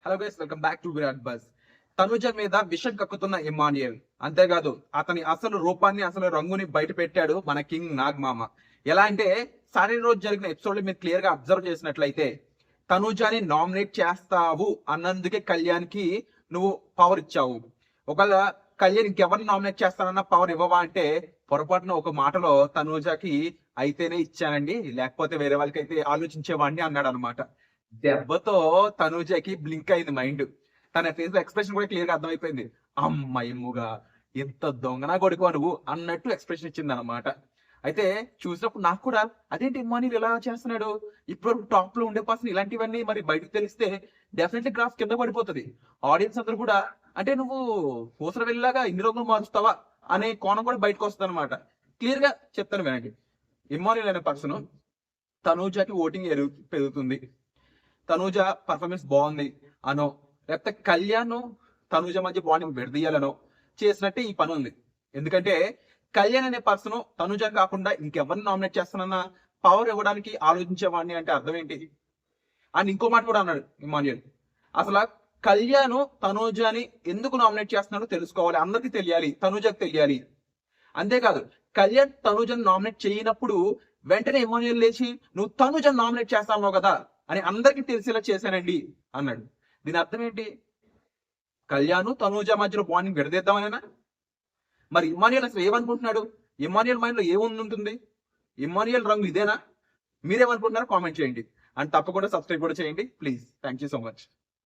Hello guys, welcome back to Virat bus. Tanuja మీద విషం కక్కుతున్న ఇమాన్యుయల్. అంతేకాదు అతని అసలు రూపాన్ని, అసలు రంగుని బయట పెట్టాడు మన కింగ్ నాగమామ. ఎలా అంటే సాటర్డే రోజు జరిగిన ఎపిసోడ్ మీరు క్లియర్ గా అబ్జర్వ్ చేసినట్లయితే తనుజాని నామినేట్ చేస్తావు అన్నందుకే కళ్యాణ్ కి నువ్వు పవర్ ఇచ్చావు. ఒకవేళ కళ్యాణ్ ఇంకెవరిని నామినేట్ చేస్తానన్న పవర్ ఇవ్వవా అంటే పొరపాటున ఒక మాటలో తనుజాకి అయితేనే ఇచ్చానండి, లేకపోతే వేరే వాళ్ళకి అయితే ఆలోచించేవాడిని అన్నాడు అనమాట. దెబ్బతో తనూజకి బ్లింక్ అయింది మైండ్. తన ఫేస్ లో ఎక్స్ప్రెషన్ కూడా క్లియర్ గా అర్థమైపోయింది. అమ్మాయిముగా ఎంత దొంగనా కొడుకు నువ్వు అన్నట్టు ఎక్స్ప్రెషన్ ఇచ్చింది అనమాట. అయితే చూసినప్పుడు నాకు కూడా అదేంటి ఇమ్మాన్యుల్ ఇలా చేస్తున్నాడు, ఇప్పుడు టాప్ లో ఉండే పర్సన్ ఇలాంటివన్నీ మరి బయటకు తెలిస్తే డెఫినెట్లీ గ్రాఫ్ కింద పడిపోతుంది. ఆడియన్స్ అందరూ కూడా అంటే నువ్వు కూసర వెళ్ళలాగా ఇన్ని రోజులు మారుస్తావా అనే కోణం కూడా బయటకు వస్తుంది అనమాట. క్లియర్ గా చెప్తాను వినండి. ఇమ్మాన్యుల్ అనే పర్సన్ తనూజాకి ఓటింగ్ పెరుగుతుంది, తనూజ పర్ఫార్మెన్స్ బాగుంది అనో, లేకపోతే కళ్యాణ్ తనూజ మధ్య బాండింగ్ విడదీయాలనో చేసినట్టే ఈ పని ఉంది. ఎందుకంటే కళ్యాణ్ అనే పర్సన్ తనూజ కాకుండా ఇంకెవరిని నామినేట్ చేస్తానన్న పవర్ ఇవ్వడానికి ఆలోచించేవాడిని అంటే అర్థం ఏంటి? అండ్ ఇంకో మాట కూడా అన్నాడు ఇమాన్యుయల్, అసలు కళ్యాణ్ తనూజని ఎందుకు నామినేట్ చేస్తున్నాడో తెలుసుకోవాలి, అందరికి తెలియాలి, తనూజకి తెలియాలి. అంతేకాదు కళ్యాణ్ తనూజని నామినేట్ చేయనప్పుడు వెంటనే ఇమాన్యుయల్ లేచి నువ్వు తనూజని నామినేట్ చేస్తావు కదా అని అందరికి తెలిసేలా చేశానండి అన్నాడు. దీని అర్థం ఏంటి? కళ్యాణ్ తనూజ మధ్యలో బాండింగ్ విడదీద్దామనేనా? మరి ఇమాన్యుయల్ అసలు ఏమనుకుంటున్నాడు? ఇమాన్యుయల్ మైండ్ లో ఏముంటుంది? ఇమాన్యుయల్ రంగు ఇదేనా? మీరేమనుకుంటున్నారో కామెంట్ చేయండి. అండ్ తప్పకుండా సబ్స్క్రైబ్ కూడా చేయండి please. Thank you so much.